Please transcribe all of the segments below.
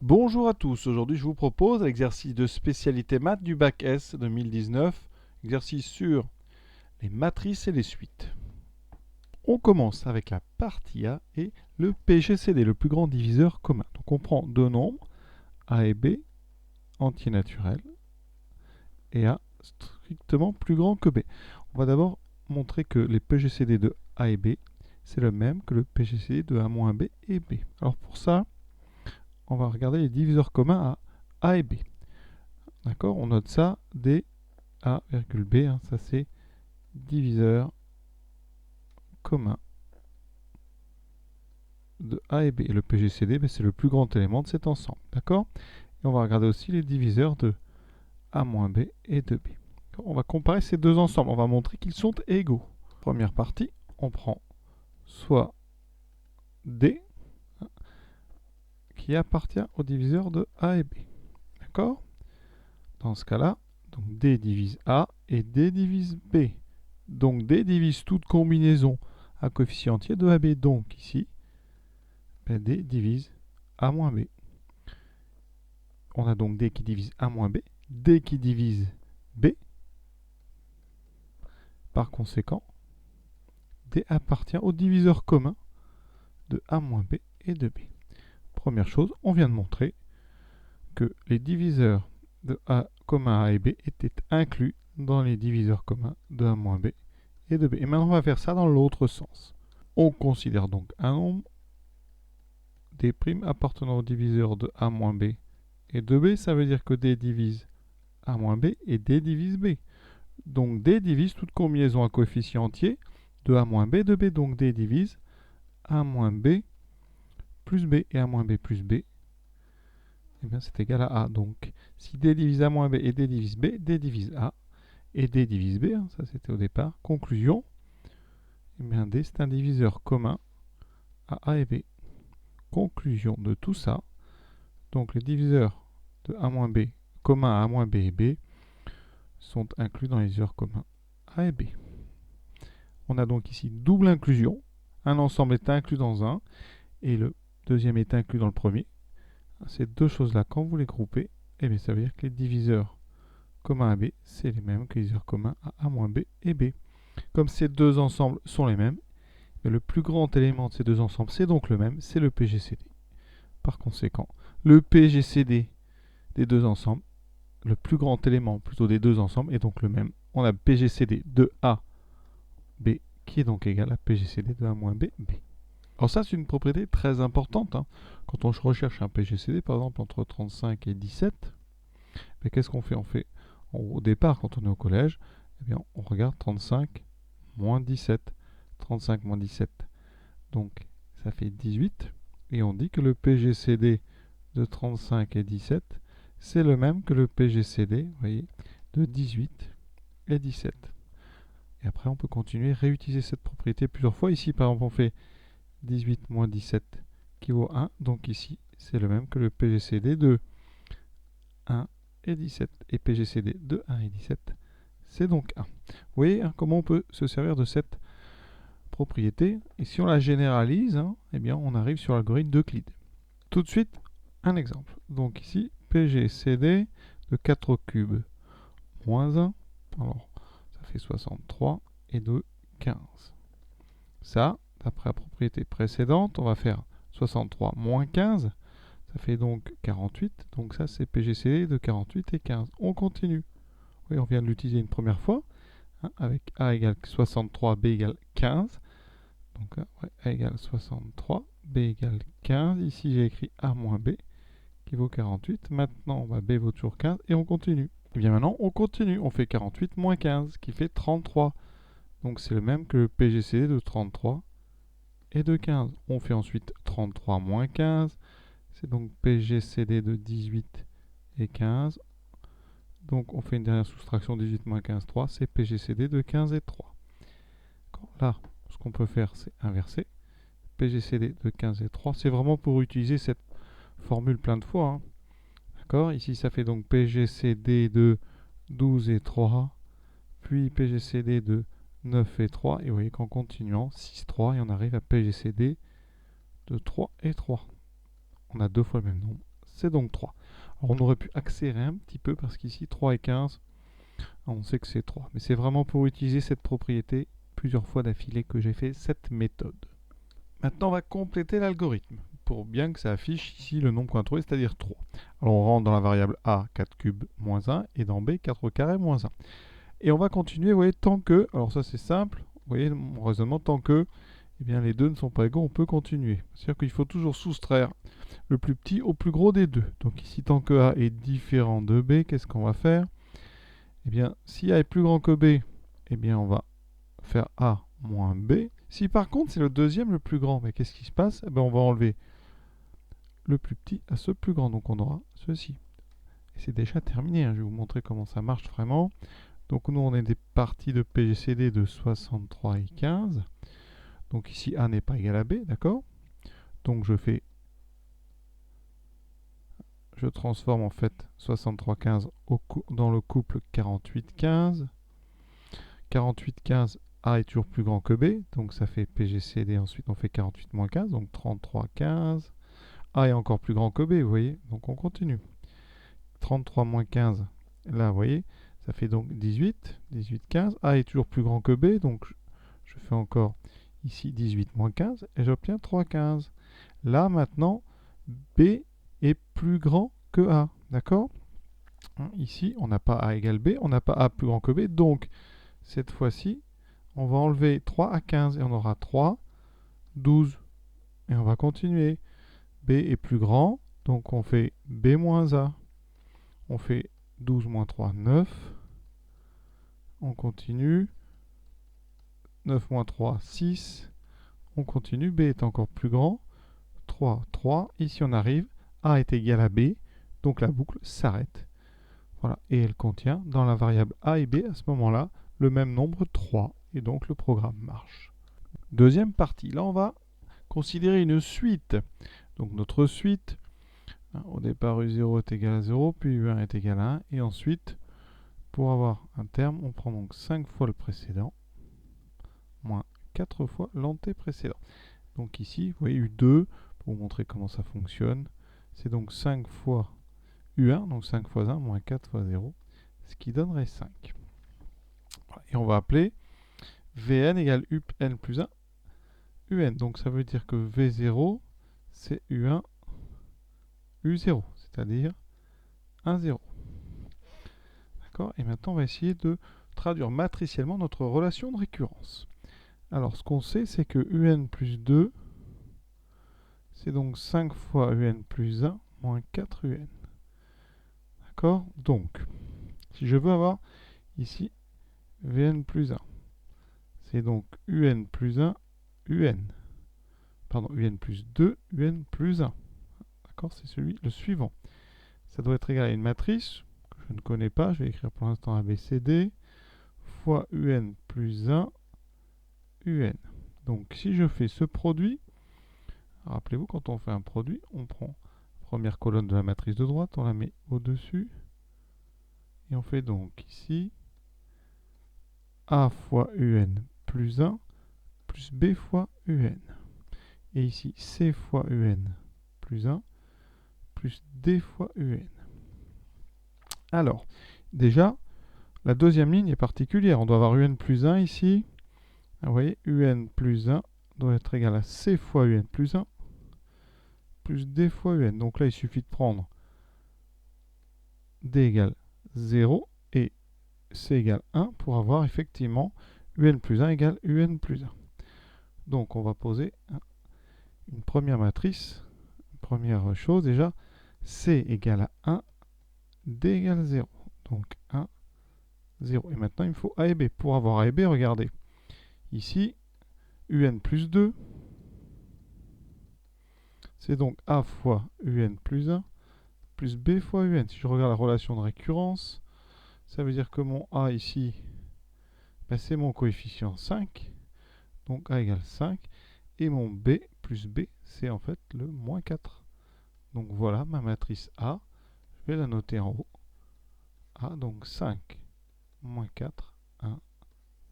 Bonjour à tous, aujourd'hui je vous propose l'exercice de spécialité maths du bac S 2019, exercice sur les matrices et les suites. On commence avec la partie A et le PGCD, le plus grand diviseur commun. Donc on prend deux nombres, A et B, entiers naturels, et A strictement plus grand que B. On va d'abord montrer que les PGCD de A et B, c'est le même que le PGCD de A moins B et B. Alors pour ça, on va regarder les diviseurs communs à A et B. D'accord? On note ça, D, A, B, hein, ça c'est diviseur commun de A et B. Et le PGCD, c'est le plus grand élément de cet ensemble. D'accord? Et on va regarder aussi les diviseurs de A-B et de B. On va comparer ces deux ensembles. On va montrer qu'ils sont égaux. Première partie, on prend soit D, qui appartient au diviseur de A et B. D'accord? Dans ce cas-là, donc D divise A et D divise B. Donc D divise toute combinaison à coefficient entier de AB. Donc ici, D divise A moins B. On a donc D qui divise A moins B, D qui divise B. Par conséquent, D appartient au diviseur commun de A moins B et de B. Première chose, on vient de montrer que les diviseurs de A commun A et B étaient inclus dans les diviseurs communs de A moins B et de B. Et maintenant, on va faire ça dans l'autre sens. On considère donc un nombre D' appartenant au diviseur de A moins B et de B. Ça veut dire que D divise A moins B et D divise B. Donc D divise toute combinaison à coefficient entier de A moins B de B. Donc D divise A moins B plus B. Et A moins B plus B, eh bien c'est égal à A. Donc si D divise A moins B et D divise B, D divise A et D divise B, hein, ça c'était au départ. Conclusion, eh bien D c'est un diviseur commun à A et B. Conclusion de tout ça, donc les diviseurs de A moins B communs à A moins B et B sont inclus dans les diviseurs communs A et B. On a donc ici double inclusion. Un ensemble est inclus dans un et le deuxième est inclus dans le premier. Ces deux choses-là, quand vous les groupez, eh bien, ça veut dire que les diviseurs communs à B, c'est les mêmes que les diviseurs communs à A-B et B. Comme ces deux ensembles sont les mêmes, le plus grand élément de ces deux ensembles, c'est donc le même, c'est le PGCD. Par conséquent, le PGCD des deux ensembles, le plus grand élément plutôt des deux ensembles, est donc le même. On a PGCD de A, B, qui est donc égal à PGCD de A moins B, B. Alors ça, c'est une propriété très importante. Hein. Quand on recherche un PGCD, par exemple, entre 35 et 17, mais qu'est-ce qu'on fait? Au départ, quand on est au collège, eh bien, on regarde 35 moins 17. 35 moins 17, donc ça fait 18. Et on dit que le PGCD de 35 et 17, c'est le même que le PGCD, vous voyez, de 18 et 17. Et après, on peut continuer, réutiliser cette propriété plusieurs fois. Ici, par exemple, on fait 18 moins 17 qui vaut 1. Donc ici, c'est le même que le PGCD de 1 et 17. Et PGCD de 1 et 17, c'est donc 1. Vous voyez hein, comment on peut se servir de cette propriété. Et si on la généralise, hein, eh bien, on arrive sur l'algorithme d'Euclide. Tout de suite, un exemple. Donc ici, PGCD de 4 au cube moins 1. Alors, ça fait 63 et de 15. Ça, d'après la propriété précédente, on va faire 63 moins 15. Ça fait donc 48. Donc ça, c'est PGCD de 48 et 15. On continue. Oui, on vient de l'utiliser une première fois. Hein, avec A égale 63, B égale 15. Donc ouais, A égale 63, B égale 15. Ici, j'ai écrit A moins B qui vaut 48. Maintenant, B vaut toujours 15 et on continue. Et bien maintenant, on continue. On fait 48 moins 15 qui fait 33. Donc c'est le même que le PGCD de 33 et de 15. On fait ensuite 33 moins 15. C'est donc PGCD de 18 et 15. Donc on fait une dernière soustraction, 18 moins 15, 3. C'est PGCD de 15 et 3. Là, ce qu'on peut faire, c'est inverser. PGCD de 15 et 3. C'est vraiment pour utiliser cette formule plein de fois. Hein. D'accord? Ici, ça fait donc PGCD de 12 et 3. Puis PGCD de 9 et 3. Et vous voyez qu'en continuant, 6, 3. Et on arrive à PGCD de 3 et 3. On a deux fois le même nombre. c'est donc 3. Alors on aurait pu accélérer un petit peu parce qu'ici 3 et 15, on sait que c'est 3. Mais c'est vraiment pour utiliser cette propriété plusieurs fois d'affilée que j'ai fait cette méthode. Maintenant on va compléter l'algorithme pour bien que ça affiche ici le nombre qu'on a trouvé, c'est-à-dire 3. Alors on rentre dans la variable a 4 cubes moins 1 et dans b 4 au carré moins 1. Et on va continuer, vous voyez, tant que, alors ça c'est simple, vous voyez mon raisonnement, tant que eh bien, les deux ne sont pas égaux, on peut continuer. C'est-à-dire qu'il faut toujours soustraire le plus petit au plus gros des deux. Donc ici, tant que A est différent de B, qu'est-ce qu'on va faire? Eh bien, si A est plus grand que B, eh bien, on va faire A moins B. Si par contre, c'est le deuxième le plus grand, mais qu'est-ce qui se passe? Eh bien, on va enlever le plus petit à ce plus grand. Donc on aura ceci. Et c'est déjà terminé, hein. Je vais vous montrer comment ça marche vraiment. Donc nous, on est des parties de PGCD de 63 et 15. Donc ici, A n'est pas égal à B, d'accord? Donc je transforme en fait 63,15 dans le couple 48,15. 48,15, A est toujours plus grand que B, donc ça fait PGCD, ensuite on fait 48 moins 15, donc 33,15. A est encore plus grand que B, vous voyez, donc on continue. 33 moins 15, là, vous voyez, ça fait donc 18, 18,15. A est toujours plus grand que B, donc je fais encore ici 18 moins 15, et j'obtiens 3,15. Là, maintenant, B est plus grand que A, d'accord? Ici, on n'a pas A égale B, on n'a pas A plus grand que B, donc cette fois-ci, on va enlever 3 à 15 et on aura 3, 12. Et on va continuer. B est plus grand, donc on fait B moins A. On fait 12 moins 3, 9. On continue. 9 moins 3, 6. On continue. B est encore plus grand. 3, 3. Ici, on arrive. A est égal à B, donc la boucle s'arrête. Voilà. Et elle contient, dans la variable A et B, à ce moment-là, le même nombre 3. Et donc, le programme marche. Deuxième partie. Là, on va considérer une suite. Donc, notre suite, au départ, U0 est égal à 0, puis U1 est égal à 1. Et ensuite, pour avoir un terme, on prend donc 5 fois le précédent, moins 4 fois l'antécédent. Donc ici, vous voyez U2, pour vous montrer comment ça fonctionne, c'est donc 5 fois U1, donc 5 fois 1, moins 4 fois 0, ce qui donnerait 5. Voilà. Et on va appeler Vn égale Un plus 1, Un. Donc ça veut dire que V0, c'est U1, U0, c'est-à-dire 1, 0. D'accord? Et maintenant, on va essayer de traduire matriciellement notre relation de récurrence. Alors, ce qu'on sait, c'est que Un plus 2, c'est donc 5 fois Un plus 1, moins 4 Un. D'accord? Donc, si je veux avoir ici Vn plus 1, c'est donc Un plus 1, Un. Pardon, Un plus 2, Un plus 1. D'accord? C'est le suivant. Ça doit être égal à une matrice que je ne connais pas. Je vais écrire pour l'instant ABCD fois Un plus 1, Un. Donc, si je fais ce produit, rappelez-vous, quand on fait un produit, on prend la première colonne de la matrice de droite, on la met au-dessus, et on fait donc ici A fois Un plus 1 plus B fois Un. Et ici C fois Un plus 1 plus D fois Un. Alors, déjà, la deuxième ligne est particulière. On doit avoir Un plus 1 ici. Vous voyez, Un plus 1 doit être égal à C fois Un plus 1 plus D fois Un. Donc là, il suffit de prendre D égale 0 et C égale 1 pour avoir effectivement Un plus 1 égale Un plus 1. Donc on va poser une première matrice. Première chose déjà, C égale à 1, D égale 0. Donc 1, 0. Et maintenant il me faut A et B. Pour avoir A et B, regardez. Ici, Un plus 2, c'est donc A fois Un plus 1 plus B fois Un. Si je regarde la relation de récurrence, ça veut dire que mon A ici, ben c'est mon coefficient 5. Donc A égale 5. Et mon B plus B, c'est en fait le moins 4. Donc voilà ma matrice A. Je vais la noter en haut. A, donc 5, moins 4, 1,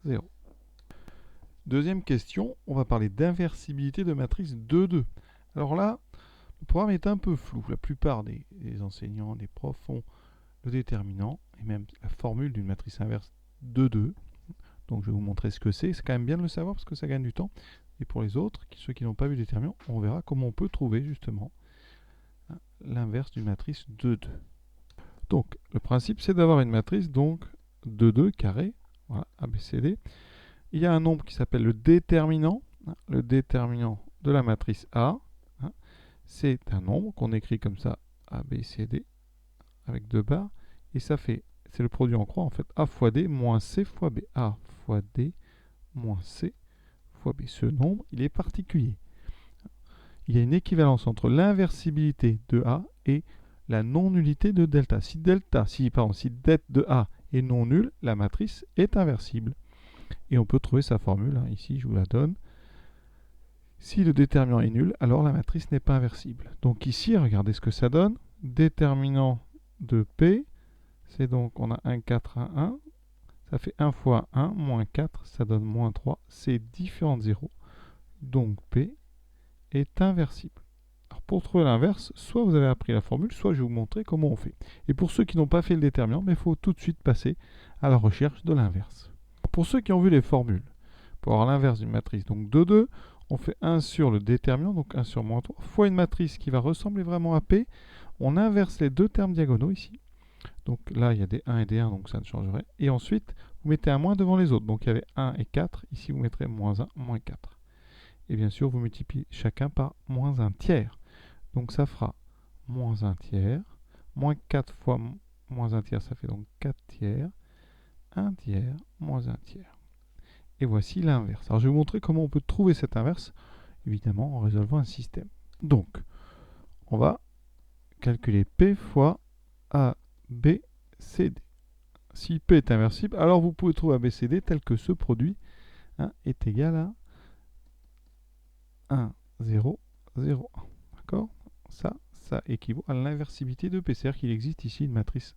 0. Deuxième question, on va parler d'inversibilité de matrice 2, 2. Alors là, le programme est un peu flou. La plupart des enseignants, des profs font le déterminant et même la formule d'une matrice inverse de 2. Donc je vais vous montrer ce que c'est. C'est quand même bien de le savoir parce que ça gagne du temps. Et pour les autres, ceux qui n'ont pas vu le déterminant, on verra comment on peut trouver justement l'inverse d'une matrice de 2. Donc le principe, c'est d'avoir une matrice donc de 2 carré, voilà, ABCD. Il y a un nombre qui s'appelle le déterminant de la matrice A. C'est un nombre qu'on écrit comme ça, ABCD, avec 2 barres, et ça fait, c'est le produit en croix en fait, A fois D moins C fois B. A fois D moins C fois B. Ce nombre, il est particulier. Il y a une équivalence entre l'inversibilité de A et la non-nullité de delta. Si det de A est non nul, la matrice est inversible. Et on peut trouver sa formule, ici je vous la donne. Si le déterminant est nul, alors la matrice n'est pas inversible. Donc ici, regardez ce que ça donne. Déterminant de P, c'est donc, on a 1, 4, 1, 1. Ça fait 1 fois 1, moins 4, ça donne moins 3. C'est différent de 0. Donc P est inversible. Alors pour trouver l'inverse, soit vous avez appris la formule, soit je vais vous montrer comment on fait. Et pour ceux qui n'ont pas fait le déterminant, il faut tout de suite passer à la recherche de l'inverse. Pour ceux qui ont vu les formules, pour avoir l'inverse d'une matrice, donc de 2, on fait 1 sur le déterminant, donc 1 sur moins 3, fois une matrice qui va ressembler vraiment à P. On inverse les deux termes diagonaux ici. Donc là, il y a des 1 et des 1, donc ça ne change rien. Et ensuite, vous mettez un moins devant les autres. Donc il y avait 1 et 4. Ici, vous mettrez moins 1, moins 4. Et bien sûr, vous multipliez chacun par moins 1 tiers. Donc ça fera moins 1 tiers. Moins 4 fois moins 1 tiers, ça fait donc 4 tiers. 1 tiers, moins 1 tiers. Et voici l'inverse. Alors je vais vous montrer comment on peut trouver cette inverse, évidemment en résolvant un système. Donc, on va calculer P fois ABCD. Si P est inversible, alors vous pouvez trouver ABCD tel que ce produit est égal à 1, 0, 0, 1. D'accord? Ça équivaut à l'inversibilité de P. C'est-à-dire qu'il existe ici une matrice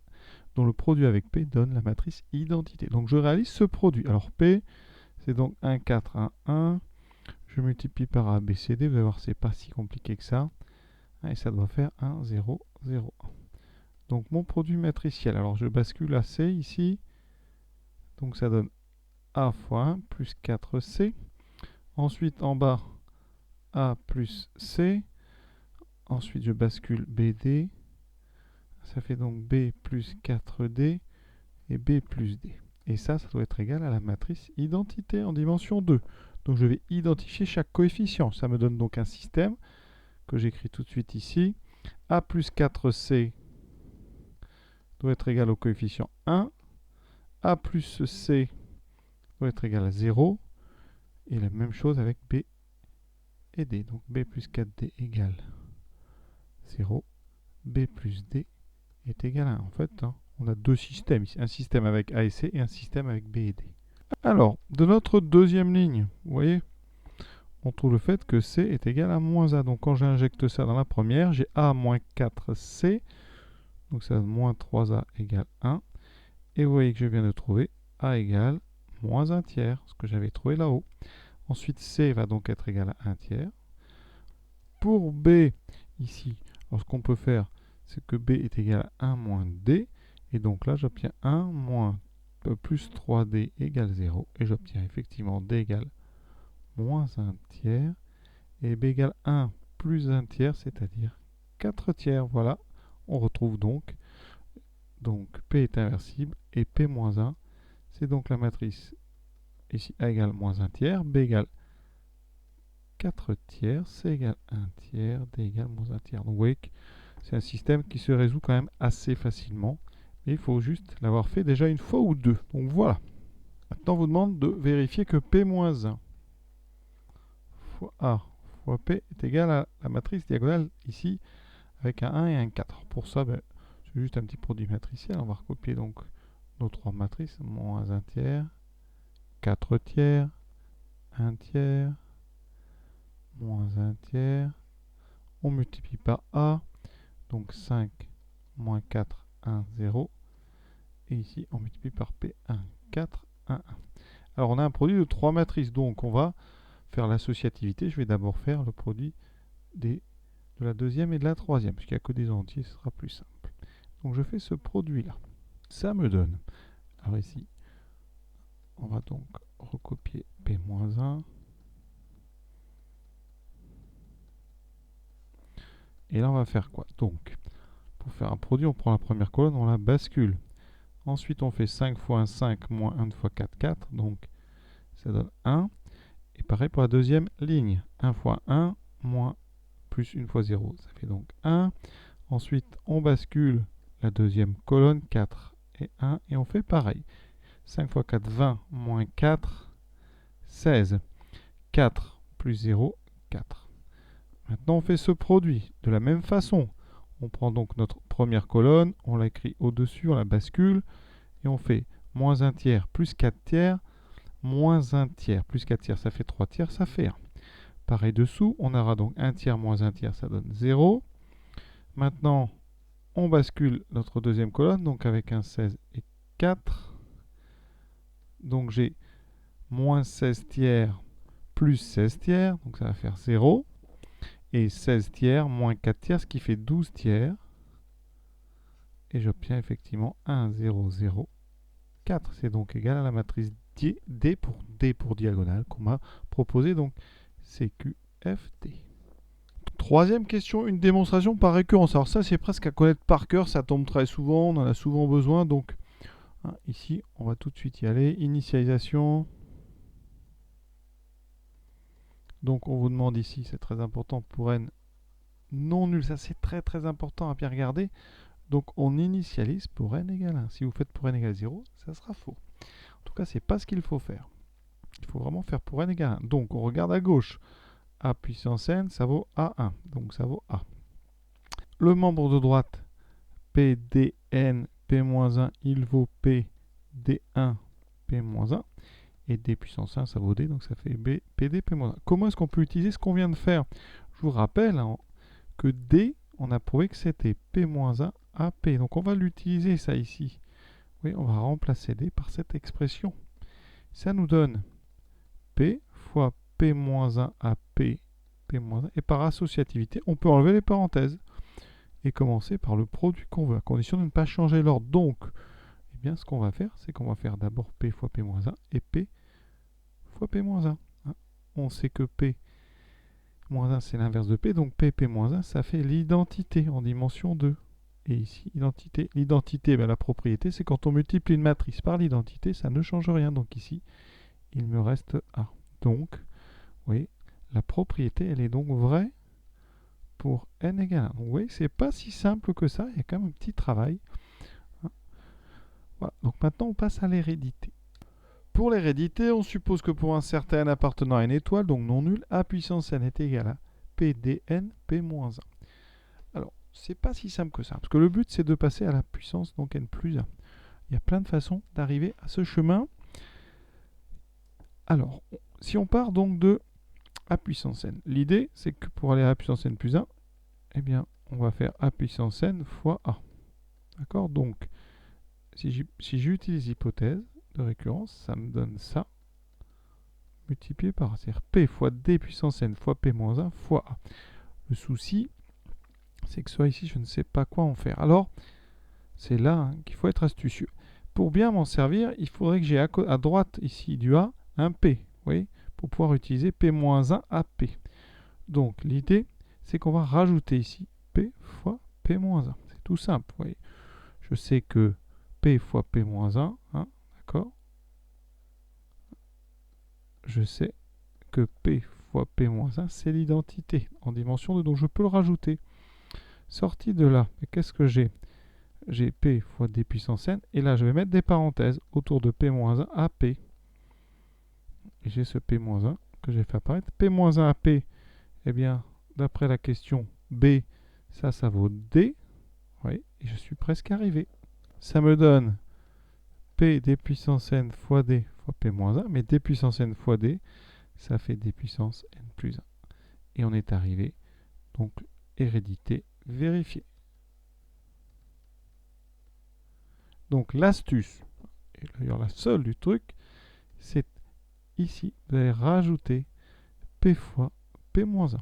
dont le produit avec P donne la matrice identité. Donc je réalise ce produit. Alors P, c'est donc 1, 4, 1, 1. Je multiplie par ABCD. Vous allez voir, c'est pas si compliqué que ça. Et ça doit faire 1, 0, 0, 1. Donc mon produit matriciel. Alors je bascule à C ici. Donc ça donne A fois 1 plus 4C. Ensuite en bas, A plus C. Ensuite je bascule BD. Ça fait donc B plus 4D et B plus D. Et ça doit être égal à la matrice identité en dimension 2. Donc je vais identifier chaque coefficient. Ça me donne donc un système que j'écris tout de suite ici. A plus 4C doit être égal au coefficient 1. A plus C doit être égal à 0. Et la même chose avec B et D. Donc B plus 4D égale 0. B plus D est égal à 1. En fait, on a deux systèmes ici. Un système avec A et C et un système avec B et D. Alors, de notre deuxième ligne, vous voyez, on trouve le fait que C est égal à moins A. Donc quand j'injecte ça dans la première, j'ai A moins 4C. Donc ça donne moins 3A égale 1. Et vous voyez que je viens de trouver A égale moins 1 tiers, ce que j'avais trouvé là-haut. Ensuite, C va donc être égal à 1 tiers. Pour B, ici, alors ce qu'on peut faire, c'est que B est égal à 1 moins D. Et donc là, j'obtiens 1 moins plus 3D égale 0. Et j'obtiens effectivement D égale moins 1 tiers. Et B égale 1 plus 1 tiers, c'est-à-dire 4 tiers. Voilà, on retrouve donc P est inversible et P moins 1, c'est donc la matrice ici A égale moins 1 tiers, B égale 4 tiers, C égale 1 tiers, D égale moins 1 tiers. Donc vous voyez que c'est un système qui se résout quand même assez facilement. Mais il faut juste l'avoir fait déjà une fois ou deux. Donc voilà. Maintenant, on vous demande de vérifier que P moins 1 fois A fois P est égal à la matrice diagonale ici avec un 1 et un 4. Pour ça, c'est juste un petit produit matriciel. On va recopier donc nos trois matrices. Moins 1 tiers, 4 tiers, 1 tiers, moins 1 tiers. On multiplie par A. Donc 5 moins 4, 1, 0. Et ici, on multiplie par P, 1, 4, 1, 1. Alors, on a un produit de trois matrices. Donc, on va faire l'associativité. Je vais d'abord faire le produit des de la deuxième et de la troisième. Puisqu'il n'y a que des entiers, ce sera plus simple. Donc je fais ce produit-là. Ça me donne. Alors ici, on va donc recopier P-1. Et là, on va faire quoi? Donc, pour faire un produit, on prend la première colonne, on la bascule. Ensuite, on fait 5 fois 1, 5, moins 1 fois 4, 4. Donc, ça donne 1. Et pareil pour la deuxième ligne. 1 fois 1, moins plus 1 fois 0. Ça fait donc 1. Ensuite, on bascule la deuxième colonne, 4 et 1. Et on fait pareil. 5 fois 4, 20, moins 4, 16. 4 plus 0, 4. Maintenant, on fait ce produit de la même façon. On prend donc notre première colonne, on l'écrit au-dessus, on la bascule, et on fait moins 1 tiers plus 4 tiers, moins 1 tiers plus 4 tiers, ça fait 3 tiers, ça fait 1. Pareil dessous, on aura donc 1 tiers moins 1 tiers, ça donne 0. Maintenant, on bascule notre deuxième colonne, donc avec un 16 et 4. Donc j'ai moins 16 tiers plus 16 tiers, donc ça va faire 0. Et 16 tiers moins 4 tiers, ce qui fait 12 tiers. Et j'obtiens effectivement 1, 0, 0, 4. C'est donc égal à la matrice D pour diagonale qu'on m'a proposé, donc CQFD. Troisième question, une démonstration par récurrence. Alors ça, c'est presque à connaître par cœur, ça tombe très souvent, on en a souvent besoin. Donc ici, on va tout de suite y aller. Initialisation. Donc on vous demande ici, c'est très important, pour n non nul. Ça, c'est très très important à bien regarder. Donc on initialise pour n égale 1. Si vous faites pour n égale 0, ça sera faux. En tout cas, c'est pas ce qu'il faut faire. Il faut vraiment faire pour n égale 1. Donc on regarde à gauche. A puissance n, ça vaut A1. Donc ça vaut A. Le membre de droite, PDN, P-1, il vaut PD1, P-1. Et D puissance 1, ça vaut D, donc ça fait B, PD, P-1. Comment est-ce qu'on peut utiliser ce qu'on vient de faire? Je vous rappelle que D, on a prouvé que c'était P-1 AP. Donc on va l'utiliser ça ici. Oui, on va remplacer D par cette expression. Ça nous donne P fois P-1 AP, P-1. Et par associativité, on peut enlever les parenthèses et commencer par le produit qu'on veut, à condition de ne pas changer l'ordre. Donc, eh bien, ce qu'on va faire, c'est qu'on va faire d'abord P fois P-1 et P fois P-1. On sait que P-1, c'est l'inverse de P, donc P, P-1, ça fait l'identité en dimension 2. Et ici, identité. L'identité, la propriété, c'est quand on multiplie une matrice par l'identité, ça ne change rien. Donc ici, il me reste A. Donc, vous voyez, la propriété, elle est donc vraie pour n égale 1. Donc, vous voyez, c'est pas si simple que ça. Il y a quand même un petit travail. Voilà. Donc maintenant, on passe à l'hérédité. Pour l'hérédité, on suppose que pour un certain n appartenant à une étoile, donc non nul, A puissance n est égal à PDN P-1. Alors, c'est pas si simple que ça, parce que le but, c'est de passer à la puissance, donc n plus 1. Il y a plein de façons d'arriver à ce chemin. Alors, si on part donc de A puissance n, l'idée, c'est que pour aller à A puissance n plus 1, eh bien, on va faire A puissance n fois A. D'accord? Donc, si j'utilise l'hypothèse de récurrence, ça me donne ça, multiplié par A. C'est-à-dire P fois D puissance n fois P-1 fois A. Le souci, c'est que soit ici, je ne sais pas quoi en faire. Alors, c'est là qu'il faut être astucieux. Pour bien m'en servir, il faudrait que j'ai à droite ici du A un P, vous voyez, pour pouvoir utiliser P-1 AP. Donc l'idée, c'est qu'on va rajouter ici P fois P-1. C'est tout simple, vous voyez. Je sais que P fois P-1, d'accord. Je sais que P fois P-1, c'est l'identité en dimension 2, donc je peux le rajouter. Sorti de là, qu'est-ce que j'ai? J'ai P fois D puissance n, et là je vais mettre des parenthèses autour de P-1 AP. Et j'ai ce P-1 que j'ai fait apparaître. P-1 AP, eh bien, d'après la question B, ça vaut D. Oui, et je suis presque arrivé. Ça me donne P D puissance n fois D fois P-1, mais D puissance n fois D, ça fait D puissance n plus 1. Et on est arrivé, donc, hérédité vérifiée. Donc l'astuce, et d'ailleurs la seule du truc, c'est ici, vous allez rajouter P fois P-1.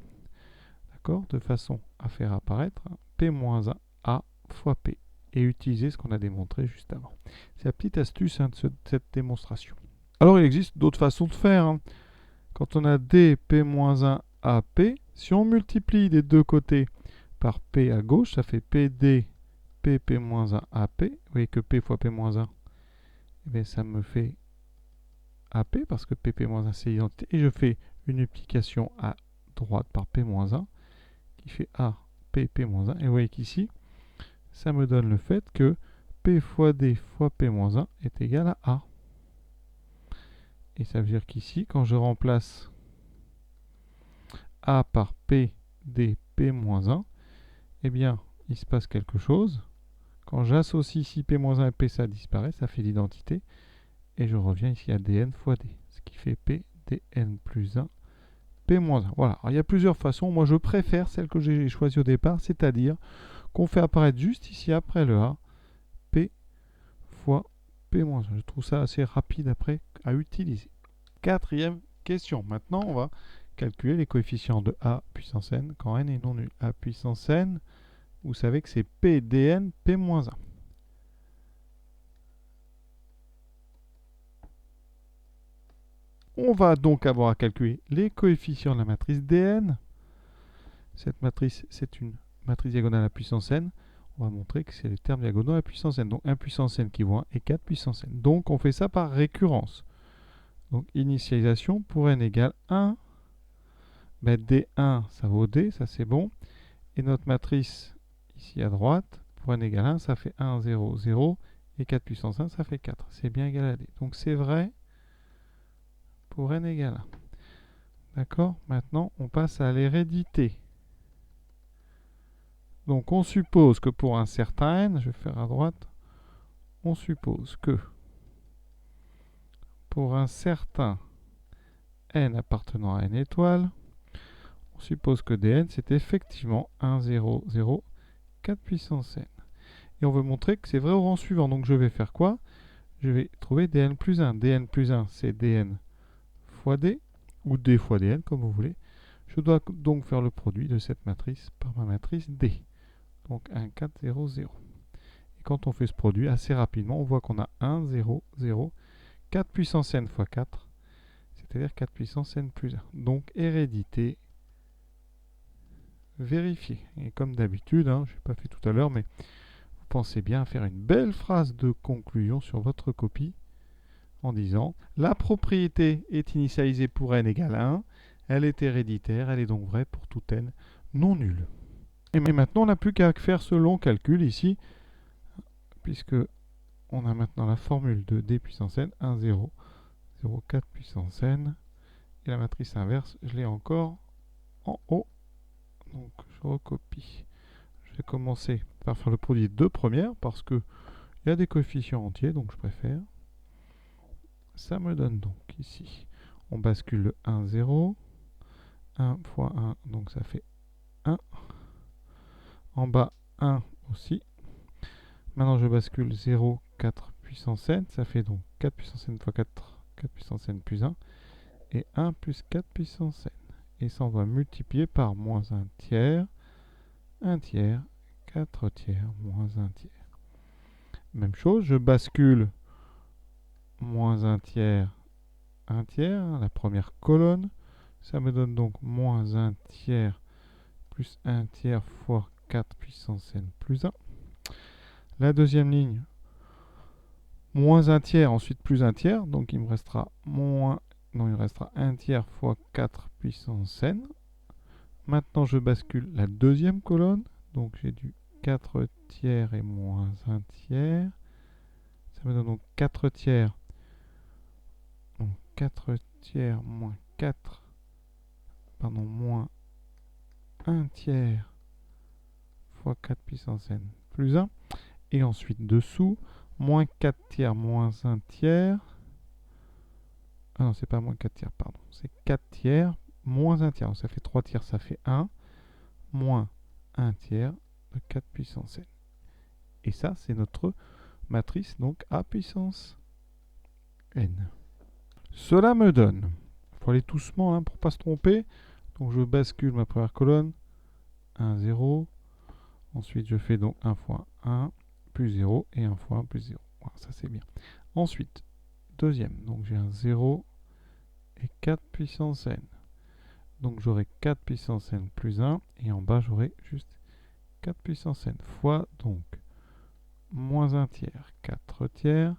d'accord, de façon à faire apparaître P-1 A fois P, et utiliser ce qu'on a démontré juste avant. C'est la petite astuce de cette démonstration. Alors il existe d'autres façons de faire. Hein. Quand on a D, P-1 A, P, si on multiplie des deux côtés par P à gauche, ça fait PD, P, P-1 A, P. Vous voyez que P fois P-1, eh bien, ça me fait AP, parce que P, P-1 c'est l'identité. Et je fais une multiplication à droite par P-1, qui fait A, P, P-1. Et vous voyez qu'ici, ça me donne le fait que P fois D fois P-1 est égal à A. Et ça veut dire qu'ici, quand je remplace A par P, D, P-1, eh bien, il se passe quelque chose. Quand j'associe ici P-1 et P, ça disparaît, ça fait l'identité. Et je reviens ici à dn fois d, ce qui fait P, dn plus 1, P-1. Voilà, alors, il y a plusieurs façons. Moi, je préfère celle que j'ai choisie au départ, c'est-à-dire qu'on fait apparaître juste ici, après le A, P fois P-1. Je trouve ça assez rapide après à utiliser. Quatrième question. Maintenant, on va calculer les coefficients de A puissance n quand n est non nul. A puissance n, vous savez que c'est P dn P-1. On va donc avoir à calculer les coefficients de la matrice dn. Cette matrice, c'est une matrice diagonale à puissance n. On va montrer que c'est les termes diagonaux à puissance n. Donc 1 puissance n qui vaut 1 et 4 puissance n. Donc on fait ça par récurrence. Donc initialisation pour n égale 1. Ben, D1, ça vaut D, ça c'est bon. Et notre matrice ici à droite, pour n égale 1, ça fait 1, 0, 0. Et 4 puissance 1, ça fait 4. C'est bien égal à D. Donc c'est vrai pour n égale 1. D'accord? Maintenant, on passe à l'hérédité. Donc on suppose que pour un certain n, je vais faire à droite, on suppose que pour un certain n appartenant à n étoile, on suppose que dn c'est effectivement 1, 0, 0, 4 puissance n. Et on veut montrer que c'est vrai au rang suivant. Donc je vais faire quoi? Je vais trouver dn plus 1. dn plus 1 c'est dn fois d, ou d fois dn comme vous voulez. Je dois donc faire le produit de cette matrice par ma matrice d. Donc 1, 4, 0, 0. Et quand on fait ce produit, assez rapidement, on voit qu'on a 1, 0, 0, 4 puissance n fois 4, c'est-à-dire 4 puissance n plus 1. Donc hérédité vérifiée. Et comme d'habitude, je n'ai pas fait tout à l'heure, mais vous pensez bien à faire une belle phrase de conclusion sur votre copie en disant « La propriété est initialisée pour n égale 1, elle est héréditaire, elle est donc vraie pour tout n non nul. » Et maintenant, on n'a plus qu'à faire ce long calcul ici, puisque on a maintenant la formule de d puissance n, 1, 0, 0, 4 puissance n. Et la matrice inverse, je l'ai encore en haut. Donc, je recopie. Je vais commencer par faire le produit des deux premières, parce qu'il y a des coefficients entiers, donc je préfère. Ça me donne donc ici, on bascule le 1, 0. 1 fois 1, donc ça fait 1. En bas, 1 aussi. Maintenant, je bascule 0, 4 puissance n. Ça fait donc 4 puissance n fois 4, 4 puissance n plus 1. Et 1 plus 4 puissance n. Et ça, on va multiplier par moins 1 tiers, 4 tiers, moins 1 tiers. Même chose, je bascule moins 1 tiers, la première colonne. Ça me donne donc moins 1 tiers plus 1 tiers fois 4 puissance n plus 1. La deuxième ligne, moins 1 tiers, ensuite plus 1 tiers. Donc il me restera il restera 1 tiers fois 4 puissance n. Maintenant, je bascule la deuxième colonne. Donc j'ai du 4 tiers et moins 1 tiers. Ça me donne donc 4 tiers. Donc 4 tiers moins 4. Pardon, moins 1 tiers fois 4 puissance n plus 1. Et ensuite dessous, moins 4 tiers moins 1 tiers. Ah non, c'est pas moins 4 tiers, pardon. C'est 4 tiers moins 1 tiers. Donc ça fait 3 tiers, ça fait 1. Moins 1 tiers de 4 puissance n. Et ça, c'est notre matrice, donc A puissance n. Cela me donne, il faut aller doucement pour ne pas se tromper, donc je bascule ma première colonne, 1, 0. Ensuite, je fais donc 1 fois 1 plus 0 et 1 fois 1 plus 0. Voilà, ça c'est bien. Ensuite, deuxième, donc j'ai un 0 et 4 puissance n. Donc j'aurai 4 puissance n plus 1 et en bas j'aurai juste 4 puissance n fois donc moins 1 tiers, 4 tiers,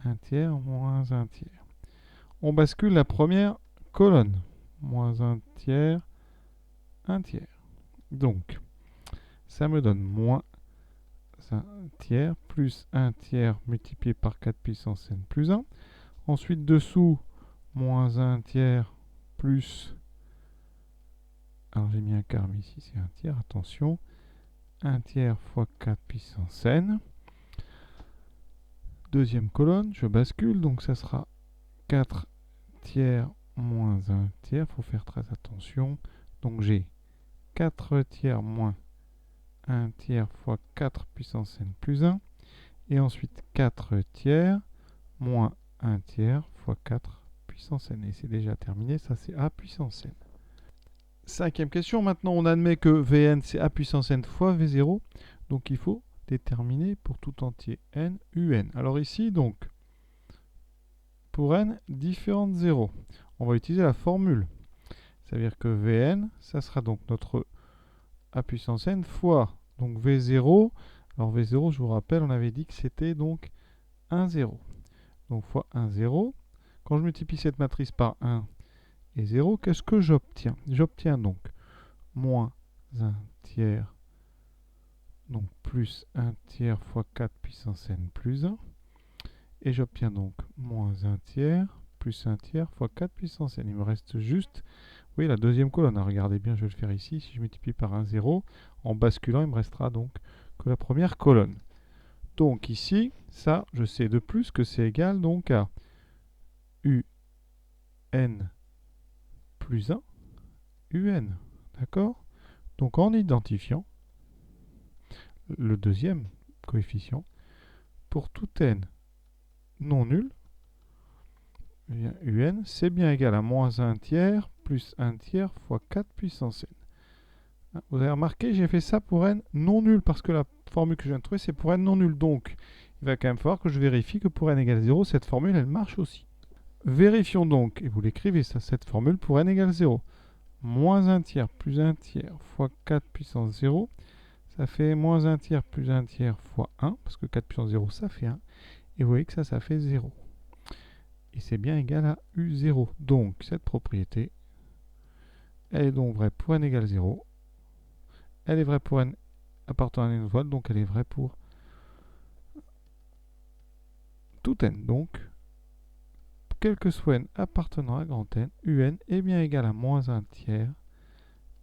1 tiers, moins 1 tiers. On bascule la première colonne. Moins 1 tiers, 1 tiers. Donc, ça me donne moins 1 tiers plus 1 tiers multiplié par 4 puissance n plus 1. Ensuite, dessous, moins 1 tiers plus... Alors, j'ai mis un quart, mais ici, c'est 1 tiers. Attention. 1 tiers fois 4 puissance n. Deuxième colonne, je bascule. Donc, ça sera 4 tiers moins 1 tiers. Il faut faire très attention. Donc, j'ai 4 tiers moins 1 tiers fois 4 puissance n plus 1. Et ensuite 4 tiers moins 1 tiers fois 4 puissance n. Et c'est déjà terminé, ça c'est a puissance n. Cinquième question, maintenant on admet que Vn c'est a puissance n fois V0. Donc il faut déterminer pour tout entier n, un. Alors ici donc, pour n, différentes zéros. On va utiliser la formule. Ça veut dire que Vn, ça sera donc notre a puissance n fois donc V0. Alors V0, je vous rappelle, on avait dit que c'était donc 1, 0. Donc fois 1, 0. Quand je multiplie cette matrice par 1 et 0, qu'est-ce que j'obtiens? J'obtiens donc moins 1 tiers, donc plus 1 tiers fois 4 puissance n plus 1. Et j'obtiens donc moins 1 tiers plus 1 tiers fois 4 puissance n. Il me reste juste, oui, la deuxième colonne. Regardez bien, je vais le faire ici. Si je multiplie par 1, 0, en basculant, il me restera donc que la première colonne. Donc ici, ça, je sais de plus que c'est égal donc à un plus 1, un. D'accord? Donc en identifiant le deuxième coefficient, pour tout n non nul, un, c'est bien égal à moins 1 tiers plus 1 tiers fois 4 puissance n. Vous avez remarqué, j'ai fait ça pour n non nul, parce que la formule que je viens de trouver, c'est pour n non nul. Donc, il va quand même falloir que je vérifie que pour n égale 0, cette formule, elle marche aussi. Vérifions donc, et vous l'écrivez ça, cette formule pour n égale 0. Moins 1 tiers plus 1 tiers fois 4 puissance 0, ça fait moins 1 tiers plus 1 tiers fois 1, parce que 4 puissance 0, ça fait 1. Et vous voyez que ça fait 0. Et c'est bien égal à U0. Donc, cette propriété, elle est donc vraie pour n égale 0. Elle est vraie pour n appartenant à n étoile, donc elle est vraie pour tout n. Donc, quel que soit n appartenant à grand n, un est bien égal à moins 1 tiers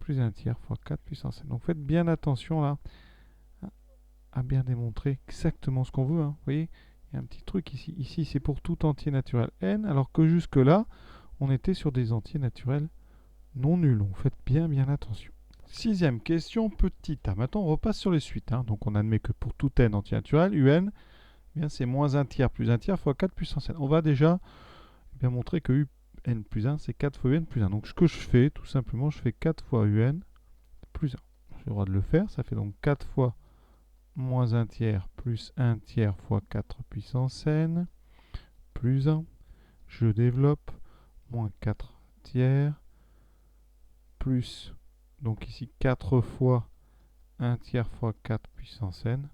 plus 1 tiers fois 4 puissance n. Donc faites bien attention là à bien démontrer exactement ce qu'on veut. Vous voyez, il y a un petit truc ici. Ici, c'est pour tout entier naturel n, alors que jusque-là, on était sur des entiers naturels non nuls. Donc faites bien attention. Sixième question, petit a. Maintenant, on repasse sur les suites. Donc on admet que pour tout n entier naturel, un, c'est moins 1 tiers plus 1 tiers fois 4 puissance n. On va déjà bien montrer que un plus 1, c'est 4 fois un plus 1. Donc ce que je fais, tout simplement, je fais 4 fois un plus 1. J'ai le droit de le faire. Ça fait donc 4 fois moins 1 tiers plus 1 tiers fois 4 puissance n plus 1. Je développe moins 4 tiers plus, donc ici 4 fois 1 tiers fois 4 puissance n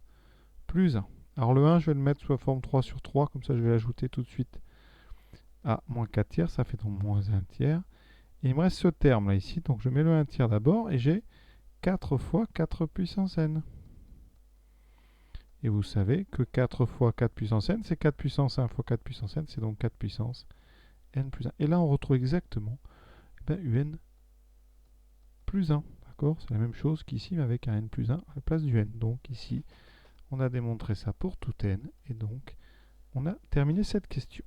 plus 1. Alors le 1, je vais le mettre sous la forme 3 sur 3, comme ça je vais l'ajouter tout de suite à moins 4 tiers, ça fait donc moins 1 tiers. Et il me reste ce terme là ici, donc je mets le 1 tiers d'abord et j'ai 4 fois 4 puissance n. Et vous savez que 4 fois 4 puissance n, c'est 4 puissance 1 fois 4 puissance n, c'est donc 4 puissance n plus 1. Et là, on retrouve exactement un plus 1. D'accord? C'est la même chose qu'ici, mais avec un n plus 1 à la place du n. Donc ici, on a démontré ça pour tout n. Et donc, on a terminé cette question.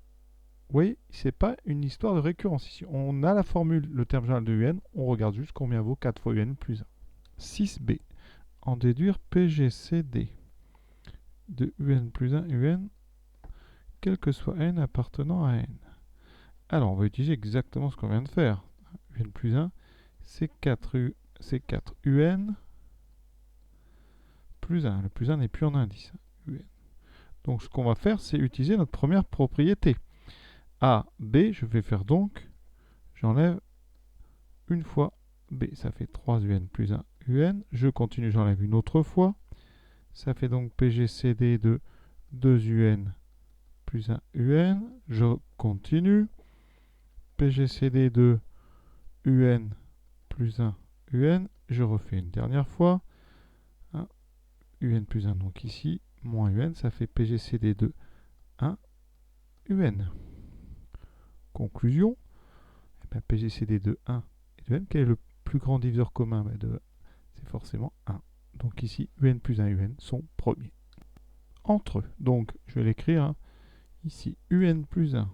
Vous voyez, ce n'est pas une histoire de récurrence ici. On a la formule, le terme général de un, on regarde juste combien vaut 4 fois un plus 1. 6b. En déduire PGCD de un plus 1 un, quel que soit n appartenant à n. Alors, on va utiliser exactement ce qu'on vient de faire. un plus 1, c'est 4 c'est 4 UN plus 1. Le plus 1 n'est plus en indice. UN. Donc ce qu'on va faire, c'est utiliser notre première propriété. A, B, je vais faire donc, j'enlève une fois B. Ça fait 3 UN plus 1 UN. Je continue, j'enlève une autre fois. Ça fait donc PGCD de 2 UN plus 1 UN. Je continue. PGCD de UN plus 1 UN. Je refais une dernière fois. UN plus 1, donc ici, moins UN, ça fait PGCD de 1 UN. Conclusion, eh bien, PGCD de 1 et de UN, quel est le plus grand diviseur commun c'est forcément 1. Donc ici, UN plus 1 UN sont premiers. Entre eux, donc je vais l'écrire hein, ici, UN plus 1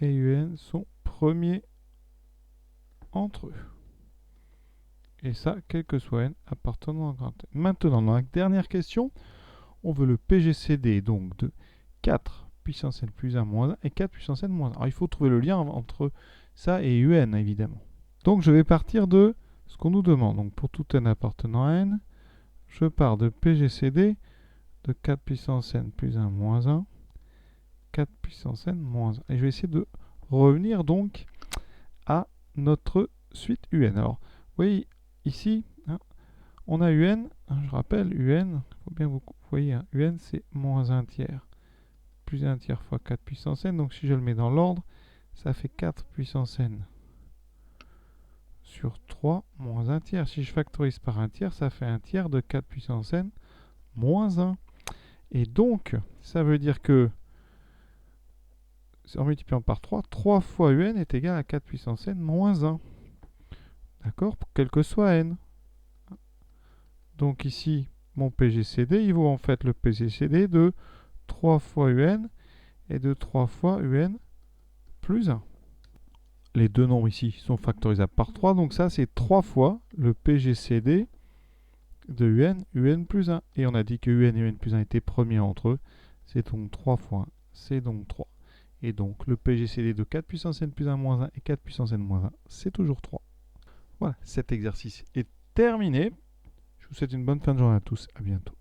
et UN sont premiers entre eux. Et ça, quel que soit n appartenant à grand n. Maintenant, dans la dernière question, on veut le PGCD donc de 4 puissance n plus 1 moins 1 et 4 puissance n moins 1. Alors il faut trouver le lien entre ça et un évidemment. Donc je vais partir de ce qu'on nous demande. Donc pour tout n appartenant à n, je pars de PGCD de 4 puissance n plus 1 moins 1, 4 puissance n moins 1. Et je vais essayer de revenir donc à notre suite UN. Alors, vous voyez ici, hein, on a UN, hein, je rappelle, UN, il faut bien vous voyez, hein, UN c'est moins 1 tiers, plus 1 tiers fois 4 puissance n, donc si je le mets dans l'ordre, ça fait 4 puissance n sur 3 moins 1 tiers. Si je factorise par 1 tiers, ça fait 1 tiers de 4 puissance n moins 1. Et donc, ça veut dire que, en multipliant par 3, 3 fois UN est égal à 4 puissance n moins 1. D'accord? Quel que soit n. Donc ici, mon PGCD, il vaut en fait le PGCD de 3 fois UN et de 3 fois UN plus 1. Les deux nombres ici sont factorisables par 3, donc ça c'est 3 fois le PGCD de UN plus 1. Et on a dit que UN et UN plus 1 étaient premiers entre eux, c'est donc 3 fois 1, c'est donc 3. Et donc le PGCD de 4 puissance n plus 1 moins 1 et 4 puissance n moins 1, c'est toujours 3. Voilà, cet exercice est terminé. Je vous souhaite une bonne fin de journée à tous. À bientôt.